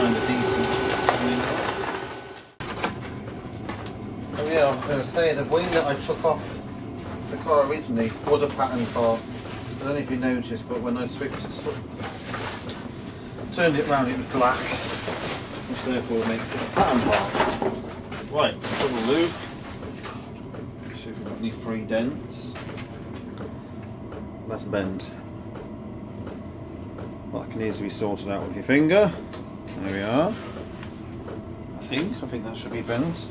kind of decent. Oh yeah, I was going to say, the wing that I took off the car originally was a pattern part. I don't know if you noticed, but when I turned it round, it was black, which therefore makes it a pattern part. Right, double loop. See if we've got any free dents. That's a bend. That can easily be sorted out with your finger. There we are. I think that should be bent.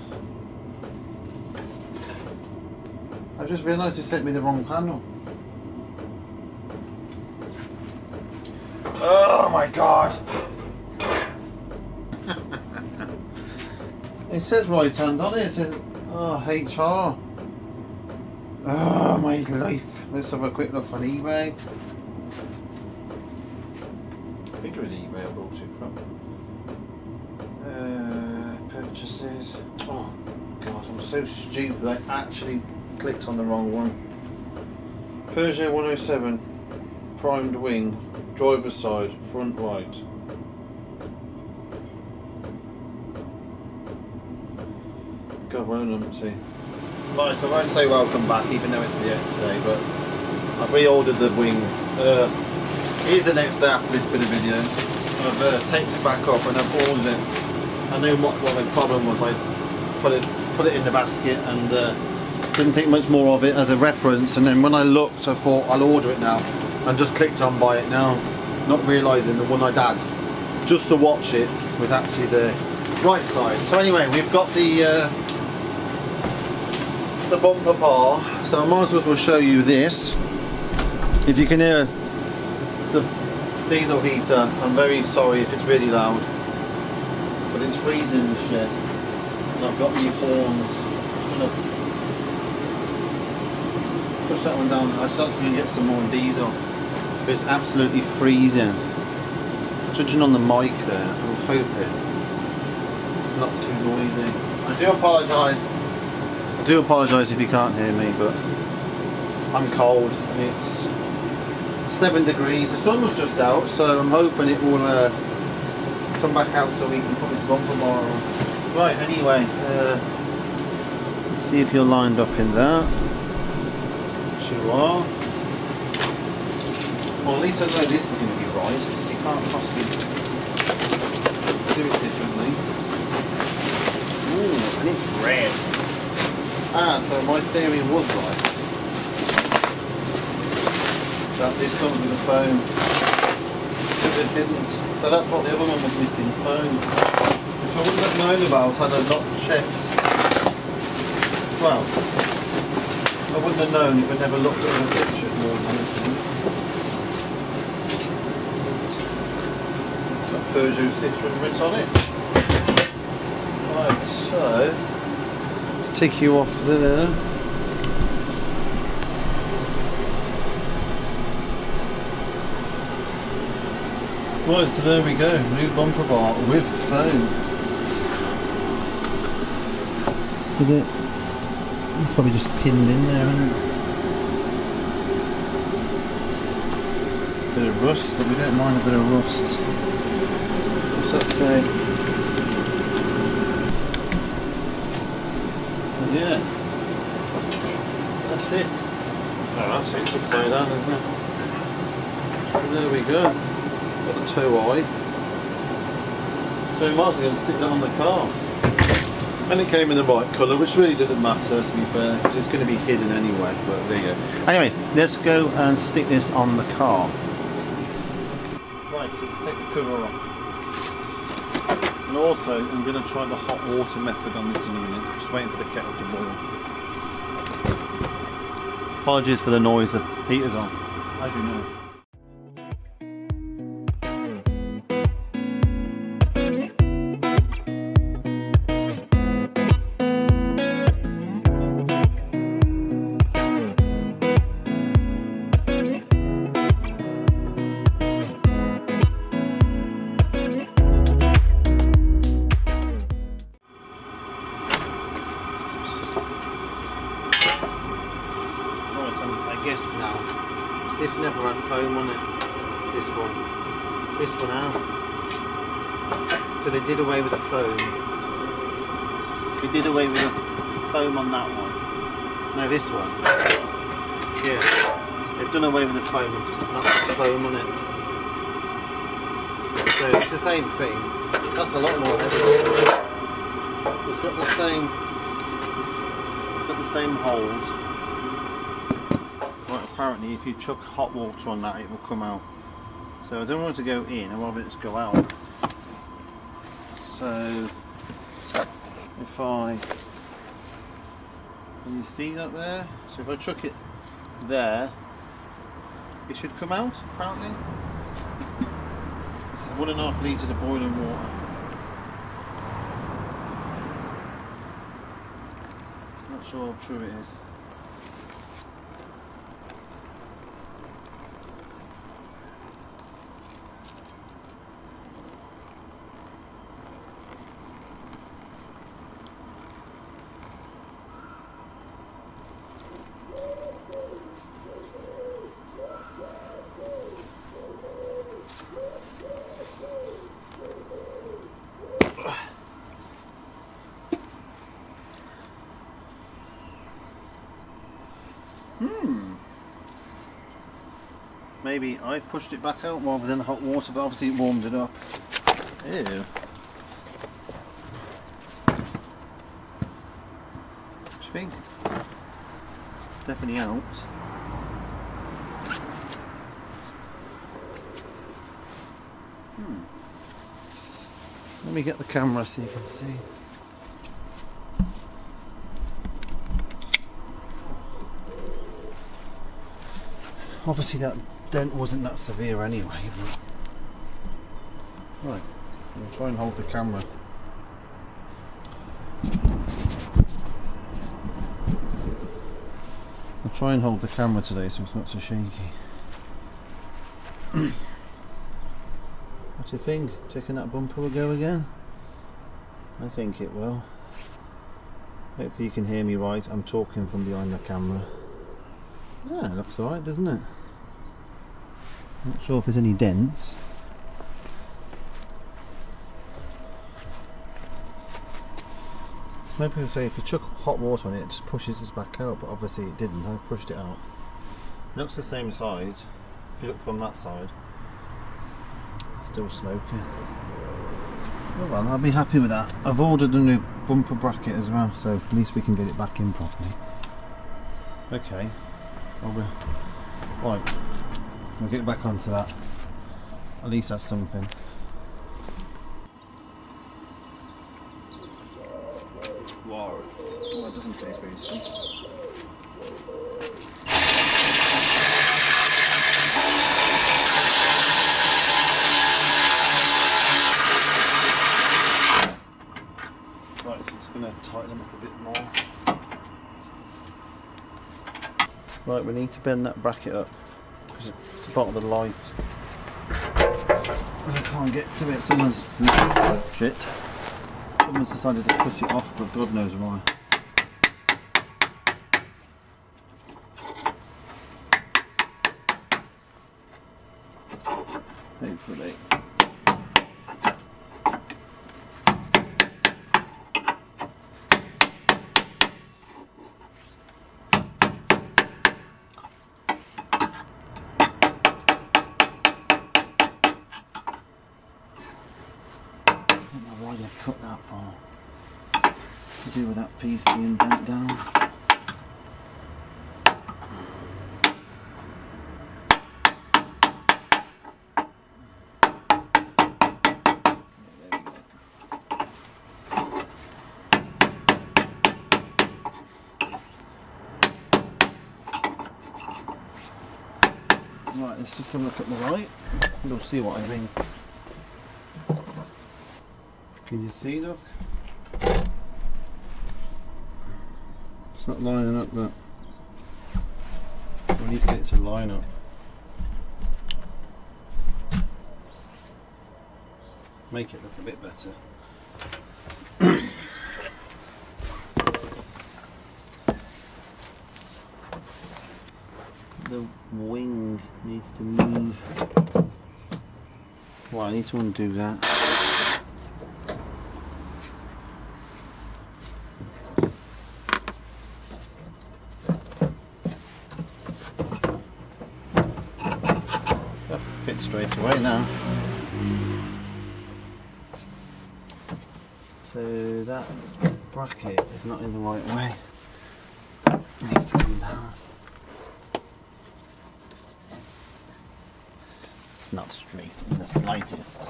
I just realised it sent me the wrong panel. Oh my god! It says right hand on it. It says HR. Oh my life! Let's have a quick look on eBay. I think it was eBay I bought it from. Purchases. Oh god, I'm so stupid. I actually clicked on the wrong one. Peugeot 107, primed wing, driver's side, front right. God, what an umpty. Right, so I won't say welcome back, even though it's the next day, but I've reordered the wing. Here's the next day after this bit of video. I've taped it back up and I've ordered it. I knew what the problem was. I put it in the basket and didn't think much more of it as a reference, and then when I looked I thought I'll order it now and just clicked on buy it now, not realising the one I'd had just to watch it was actually the right side. So anyway, we've got the bumper bar, so I might as well show you this. If you can hear the diesel heater, I'm very sorry if it's really loud, but it's freezing in the shed and I've got new horns. Push that one down. I thought I was going to get some more diesel, but it's absolutely freezing. Judging on the mic there, I'm hoping it's not too noisy. I do apologise if you can't hear me, but I'm cold and it's 7 degrees. The sun was just out, so I'm hoping it will come back out so we can put this bumper bar on. Right, anyway, let's see if you're lined up in there. You are. Well, at least I know this is going to be right, so you can't possibly do it differently. Ooh, and it's red. Ah, so my theory was right. That this comes with a foam. But it didn't. So that's what the other one was missing, foam. Which I wouldn't have known about had I not checked. Well, I wouldn't have known if I never looked at the pictures more than anything. It's got Peugeot Citroen writ on it. Right, so let's take you off there. Right, so there we go, new bumper bar with foam. Is it? It's probably just pinned in there, isn't it? Bit of rust, but we don't mind a bit of rust. What's that say? But yeah, that's it. Oh, that's it. It's upside down, isn't it? And there we go. Got the tow eye. So we might as well stick that on the car. And it came in the right colour, which really doesn't matter to be fair, because it's going to be hidden anyway, but there you go. Anyway, let's go and stick this on the car. Right, so let's take the cover off. And also, I'm going to try the hot water method on this in a minute, just waiting for the kettle to boil. Apologies for the noise, the heater's on, as you know. Now, this never had foam on it. This one has. So they did away with the foam. They did away with the foam on that one. No, this one. Yeah, they've done away with the foam. That's the foam on it. So it's the same thing. That's a lot more heavy. It's got the same. It's got the same holes. Right, apparently, if you chuck hot water on that, it will come out. So I don't want it to go in. I want it to go out. So if can you see that there? So if I chuck it there, it should come out apparently. This is 1.5 litres of boiling water. Not sure how true it is. Maybe I pushed it back out rather than the hot water, but obviously it warmed it up. Ew. What do you think? Definitely out. Let me get the camera so you can see. Obviously that dent wasn't that severe anyway, but... Right, I'll try and hold the camera. I'll try and hold the camera today so it's not so shaky. What do you think? Taking that bumper will go again? I think it will. Hopefully you can hear me right. I'm talking from behind the camera. Yeah, it looks alright, doesn't it? Not sure if there's any dents. Some people say if you chuck hot water on it, it just pushes it back out, but obviously it didn't. I pushed it out. It looks the same size. If you look from that side, it's still smoking. Oh well, I'll be happy with that. I've ordered a new bumper bracket as well, so at least we can get it back in properly. Okay. Right, we'll get back onto that. At least that's something. Wow, well, it doesn't taste very sweet. Right, so it's going to tighten them up a bit more. Right, we need to bend that bracket up because it's part of the light. I can't get to it. Someone's decided to put it off, but God knows why. Hopefully. Why you cut that for? To do with that piece being bent down. Right, let's just have a look at the right. You'll see what I mean. Can you see, look? It's not lining up, but we need to get it to line up. Make it look a bit better. The wing needs to move. Well, I need to undo that. straight away now. So that bracket is not in the right way. It needs to come down. It's not straight in the slightest.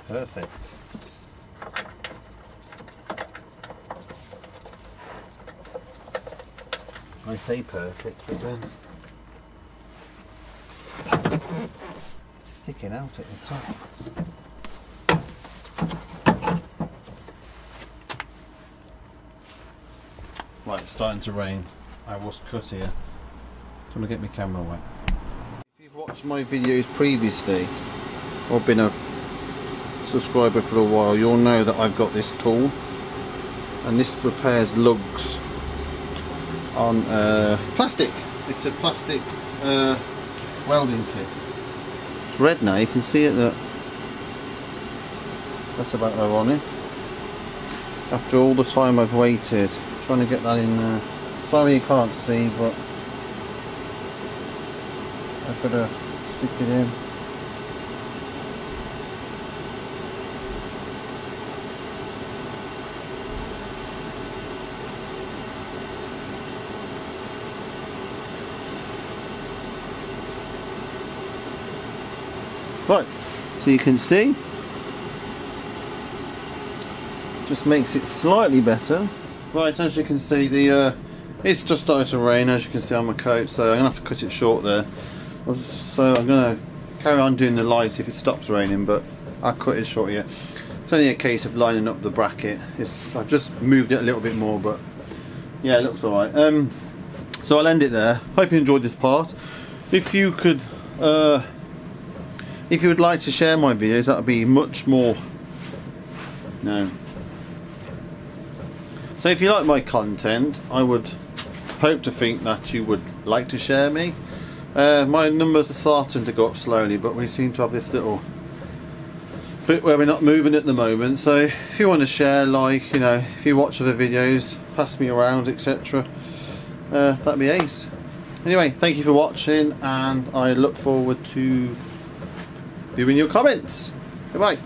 Perfect. I say perfect, but then it's sticking out at the top. Right, it's starting to rain. I was cut here. I'm going to get my camera wet. If you've watched my videos previously or been a subscriber for a while, you'll know that I've got this tool, and this repairs lugs on plastic. It's a plastic welding kit. It's red now, you can see it. That's about ironic. After all the time I've waited, trying to get that in there. Sorry you can't see, but I've got to stick it in. Right, so you can see, just makes it slightly better. Right, as you can see, it's just started to rain, as you can see on my coat, so I'm going to have to cut it short there. So I'm going to carry on doing the light if it stops raining, but I'll cut it short here. It's only a case of lining up the bracket. I've just moved it a little bit more, but yeah, it looks alright. So I'll end it there. Hope you enjoyed this part. If you could, if you would like to share my videos, that would be much more. No. So if you like my content, I would hope to think that you would like to share me. My numbers are starting to go up slowly, but we seem to have this little bit where we're not moving at the moment. So if you want to share, like, you know, if you watch other videos, pass me around, etc. That'd be ace. Anyway, thank you for watching, and I look forward to viewing your comments. Goodbye.